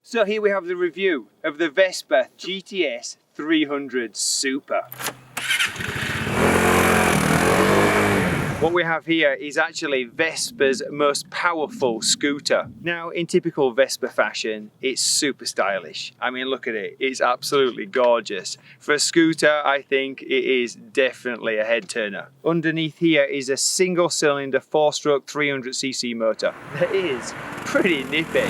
So here we have the review of the Vespa GTS 300 Super. What we have here is actually Vespa's most powerful scooter. Now, in typical Vespa fashion, it's super stylish. I mean, look at it, it's absolutely gorgeous. For a scooter, I think it is definitely a head turner. Underneath here is a single cylinder 4-stroke 300cc motor. That is pretty nippy.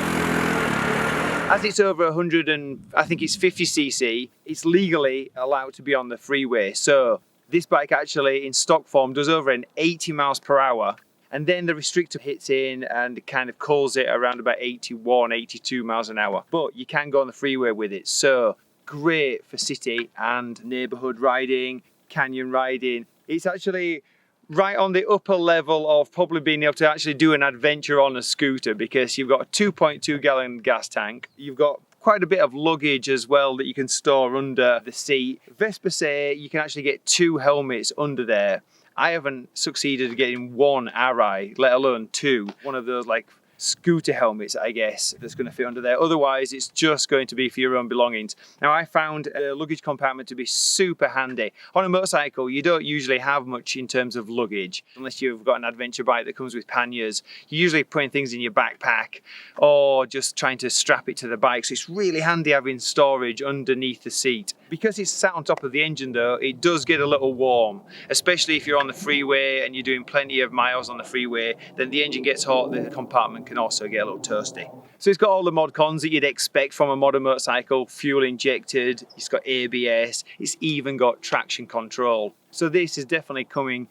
As it's over 100 and I think it's 50cc, it's legally allowed to be on the freeway. So this bike actually in stock form does over an 80 miles per hour, and then the restrictor hits in and kind of calls it around about 81, 82 miles an hour. But you can go on the freeway with it. So great for city and neighborhood riding, canyon riding. It's actually right on the upper level of probably being able to actually do an adventure on a scooter, because you've got a 2.2 gallon gas tank. You've got quite a bit of luggage as well that you can store under the seat. Vespa say you can actually get 2 helmets under there. I haven't succeeded at getting 1 Arai, let alone 2. One of those like scooter helmets, I guess, that's going to fit under there. Otherwise, it's just going to be for your own belongings. Now, I found a luggage compartment to be super handy. On a motorcycle, you don't usually have much in terms of luggage, unless you've got an adventure bike that comes with panniers. You're usually putting things in your backpack or just trying to strap it to the bike. So it's really handy having storage underneath the seat. Because it's sat on top of the engine though, it does get a little warm, especially if you're on the freeway and you're doing plenty of miles on the freeway. Then the engine gets hot, the compartment can also get a little toasty. So it's got all the mod cons that you'd expect from a modern motorcycle: fuel injected, it's got ABS, it's even got traction control. So this is definitely coming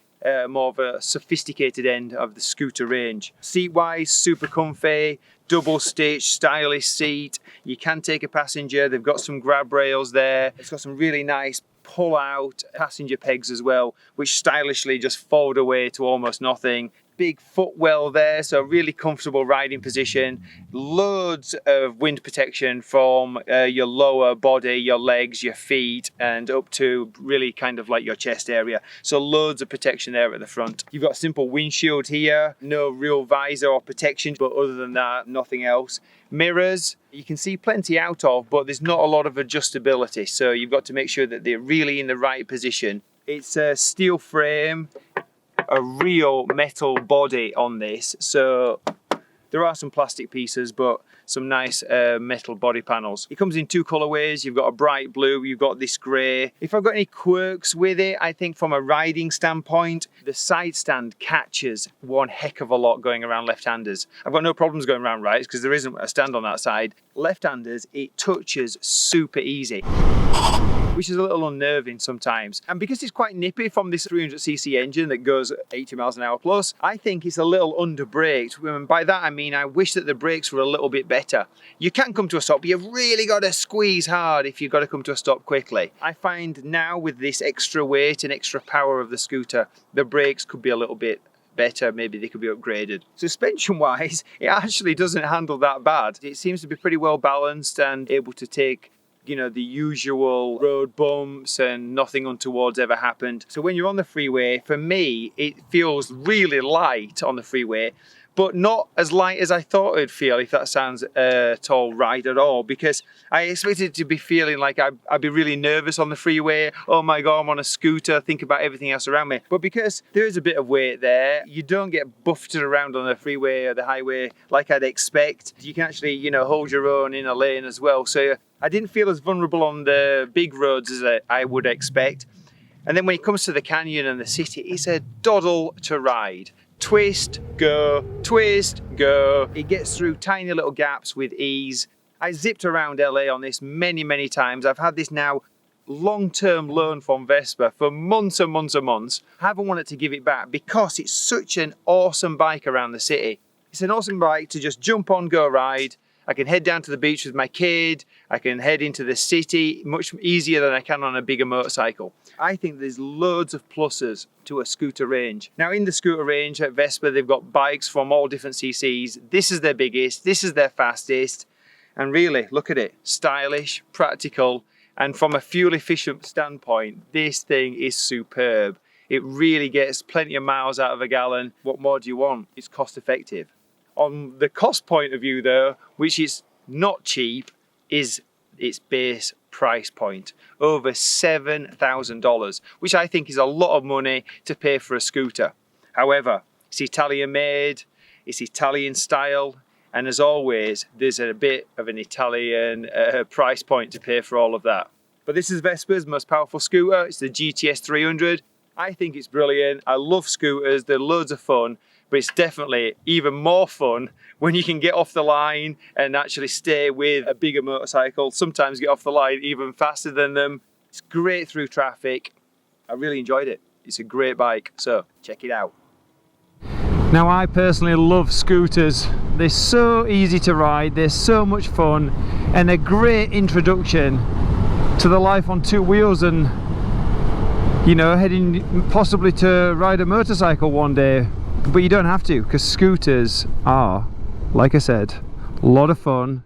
more of a sophisticated end of the scooter range. Seat wise, super comfy, double stitch, stylish seat. You can take a passenger, they've got some grab rails there. It's got some really nice pull out passenger pegs as well, which stylishly just fold away to almost nothing. Big footwell there, so really comfortable riding position. Loads of wind protection from your lower body, your legs, your feet, and up to really kind of like your chest area. So loads of protection there at the front. You've got a simple windshield here, no real visor or protection, but other than that, nothing else. Mirrors, you can see plenty out of, but there's not a lot of adjustability, so you've got to make sure that they're really in the right position. It's a steel frame, a real metal body on this, so there are some plastic pieces but some nice metal body panels. It comes in 2 colorways. You've got a bright blue, you've got this grey. If I've got any quirks with it, I think from a riding standpoint, the side stand catches one heck of a lot going around left-handers. I've got no problems going around rights because there isn't a stand on that side. Left-handers, it touches super easy, which is a little unnerving sometimes. And because it's quite nippy from this 300cc engine that goes 80 miles an hour plus, I think it's a little under braked. And by that I mean I wish that the brakes were a little bit better. You can come to a stop, but you've really got to squeeze hard if you've got to come to a stop quickly. I find now with this extra weight and extra power of the scooter, the brakes could be a little bit better, maybe they could be upgraded. Suspension wise, it actually doesn't handle that bad. It seems to be pretty well balanced and able to take, you know, the usual road bumps and nothing untoward's ever happened. So when you're on the freeway, for me, it feels really light on the freeway, but not as light as I thought it'd feel, if that sounds at all right at all, because I expected it to be feeling like I'd be really nervous on the freeway. Oh my God, I'm on a scooter, think about everything else around me. But because there is a bit of weight there, you don't get buffeted around on the freeway or the highway like I'd expect. You can actually, you know, hold your own in a lane as well. So I didn't feel as vulnerable on the big roads as I would expect. And then when it comes to the canyon and the city, it's a doddle to ride. Twist, go, twist, go. It gets through tiny little gaps with ease. I zipped around LA on this many, many times. I've had this now long-term loan from Vespa for months and months and months. I haven't wanted to give it back because it's such an awesome bike around the city. It's an awesome bike to just jump on, go ride. I can head down to the beach with my kid. I can head into the city much easier than I can on a bigger motorcycle. I think there's loads of pluses to a scooter range. Now in the scooter range at Vespa, they've got bikes from all different CCs. This is their biggest, this is their fastest. And really, look at it, stylish, practical, and from a fuel efficient standpoint, this thing is superb. It really gets plenty of miles out of a gallon. What more do you want? It's cost effective. On the cost point of view though, which is not cheap, is its base price point, over $7,000, which I think is a lot of money to pay for a scooter. However, it's Italian made, it's Italian style, and as always, there's a bit of an Italian price point to pay for all of that. But this is Vespa's most powerful scooter. It's the GTS 300. I think it's brilliant. I love scooters, they're loads of fun, but it's definitely even more fun when you can get off the line and actually stay with a bigger motorcycle, sometimes get off the line even faster than them. It's great through traffic. I really enjoyed it. It's a great bike, so check it out. Now, I personally love scooters. They're so easy to ride, they're so much fun, and a great introduction to the life on two wheels and, you know, heading possibly to ride a motorcycle one day. But you don't have to, because scooters are, like I said, a lot of fun.